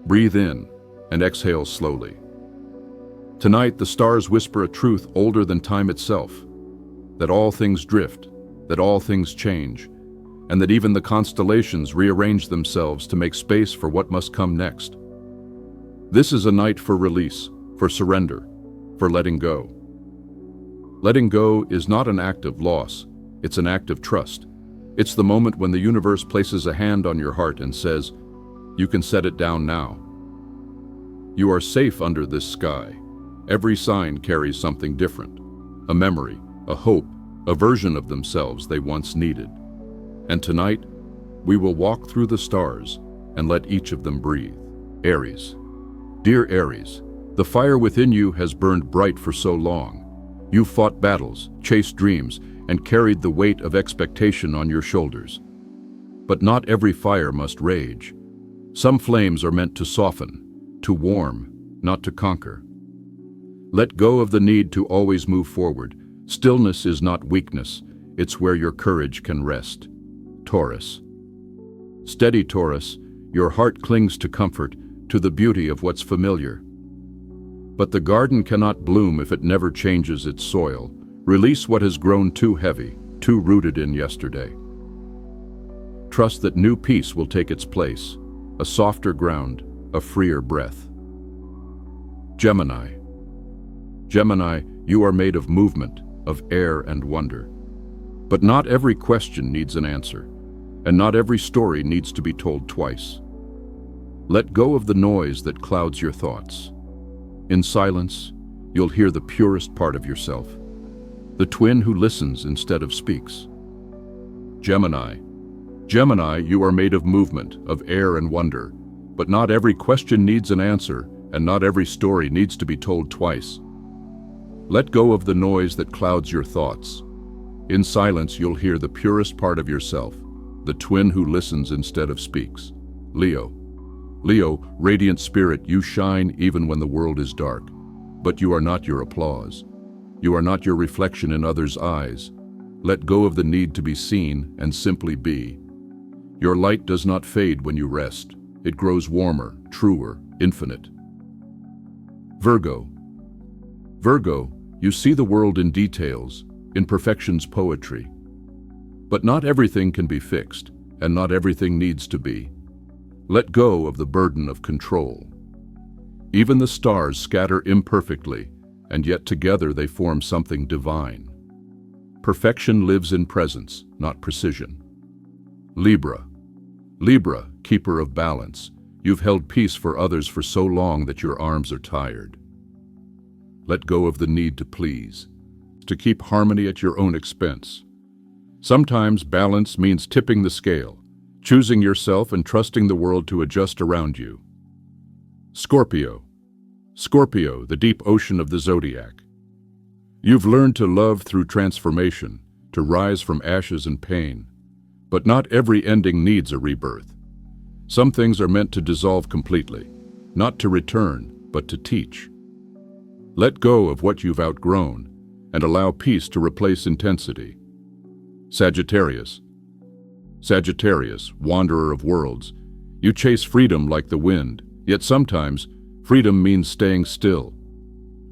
Breathe in and exhale slowly. Tonight, the stars whisper a truth older than time itself, that all things drift, that all things change, and that even the constellations rearrange themselves to make space for what must come next. This is a night for release, for surrender, for letting go. Letting go is not an act of loss, it's an act of trust. It's the moment when the universe places a hand on your heart and says, "You can set it down now." You are safe under this sky. Every sign carries something different, a memory, a hope, a version of themselves they once needed. And tonight, we will walk through the stars and let each of them breathe. Aries. Dear Aries, the fire within you has burned bright for so long. You've fought battles, chased dreams, and carried the weight of expectation on your shoulders. But not every fire must rage. Some flames are meant to soften, to warm, not to conquer. Let go of the need to always move forward. Stillness is not weakness, it's where your courage can rest. Taurus. Steady, Taurus, your heart clings to comfort, to the beauty of what's familiar. But the garden cannot bloom if it never changes its soil. Release what has grown too heavy, too rooted in yesterday. Trust that new peace will take its place, a softer ground, a freer breath. Gemini. Gemini, you are made of movement, of air and wonder. But not every question needs an answer, and not every story needs to be told twice. Let go of the noise that clouds your thoughts. In silence, you'll hear the purest part of yourself, the twin who listens instead of speaks. Gemini. Gemini, you are made of movement, of air and wonder, but not every question needs an answer, and not every story needs to be told twice. Let go of the noise that clouds your thoughts. In silence, you'll hear the purest part of yourself, the twin who listens instead of speaks. Leo. Leo, radiant spirit, you shine even when the world is dark. But you are not your applause. You are not your reflection in others' eyes. Let go of the need to be seen and simply be. Your light does not fade when you rest. It grows warmer, truer, infinite. Virgo. Virgo, you see the world in details, in perfection's poetry. But not everything can be fixed, and not everything needs to be. Let go of the burden of control. Even the stars scatter imperfectly, and yet together they form something divine. Perfection lives in presence, not precision. Libra. Libra, keeper of balance, you've held peace for others for so long that your arms are tired. Let go of the need to please, to keep harmony at your own expense. Sometimes balance means tipping the scale, choosing yourself and trusting the world to adjust around you. Scorpio. Scorpio, the deep ocean of the Zodiac. You've learned to love through transformation, to rise from ashes and pain. But not every ending needs a rebirth. Some things are meant to dissolve completely, not to return, but to teach. Let go of what you've outgrown and allow peace to replace intensity. Sagittarius. Sagittarius, wanderer of worlds, you chase freedom like the wind, yet sometimes freedom means staying still.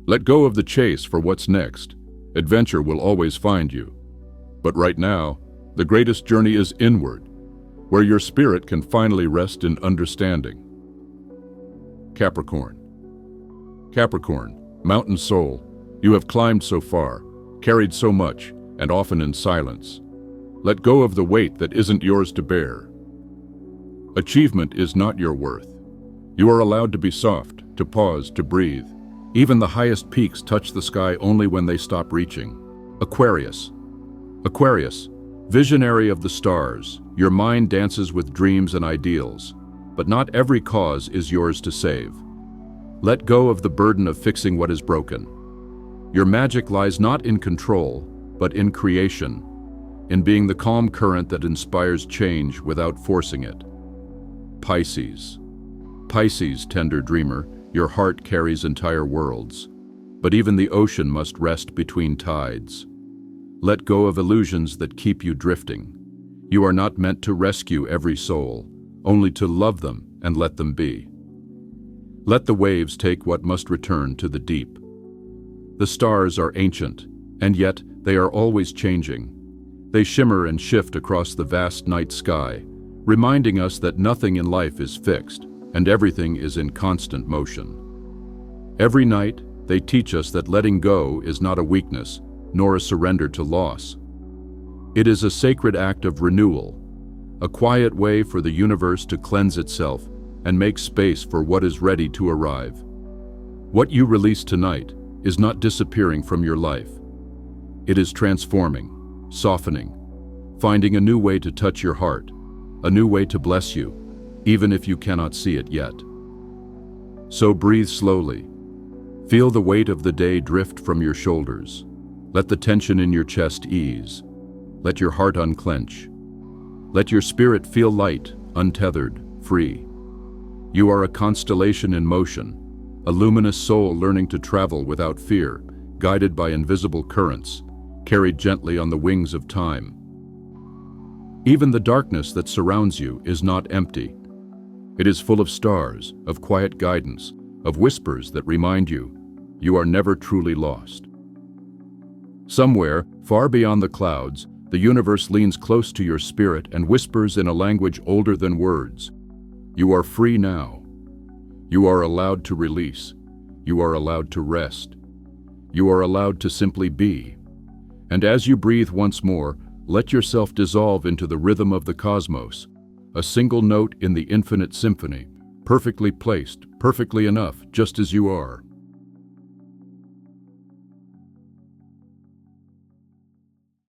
Let go of the chase for what's next. Adventure will always find you. But right now, the greatest journey is inward, where your spirit can finally rest in understanding. Capricorn. Capricorn, mountain soul, you have climbed so far, carried so much, and often in silence. Let go of the weight that isn't yours to bear. Achievement is not your worth. You are allowed to be soft, to pause, to breathe. Even the highest peaks touch the sky only when they stop reaching. Aquarius. Aquarius, visionary of the stars, your mind dances with dreams and ideals, but not every cause is yours to save. Let go of the burden of fixing what is broken. Your magic lies not in control, but in creation, in being the calm current that inspires change without forcing it. Pisces. Pisces, tender dreamer, your heart carries entire worlds, but even the ocean must rest between tides. Let go of illusions that keep you drifting. You are not meant to rescue every soul, only to love them and let them be. Let the waves take what must return to the deep. The stars are ancient, and yet they are always changing. They shimmer and shift across the vast night sky, reminding us that nothing in life is fixed, and everything is in constant motion. Every night, they teach us that letting go is not a weakness, nor a surrender to loss. It is a sacred act of renewal, a quiet way for the universe to cleanse itself and make space for what is ready to arrive. What you release tonight is not disappearing from your life. It is transforming, softening, finding a new way to touch your heart, a new way to bless you, even if you cannot see it yet. So breathe slowly. Feel the weight of the day drift from your shoulders. Let the tension in your chest ease. Let your heart unclench. Let your spirit feel light, untethered, free. You are a constellation in motion, a luminous soul learning to travel without fear, guided by invisible currents, carried gently on the wings of time. Even the darkness that surrounds you is not empty. It is full of stars, of quiet guidance, of whispers that remind you are never truly lost. Somewhere, far beyond the clouds, the universe leans close to your spirit and whispers in a language older than words. You are free now. You are allowed to release. You are allowed to rest. You are allowed to simply be. And as you breathe once more, let yourself dissolve into the rhythm of the cosmos, a single note in the infinite symphony, perfectly placed, perfectly enough, just as you are.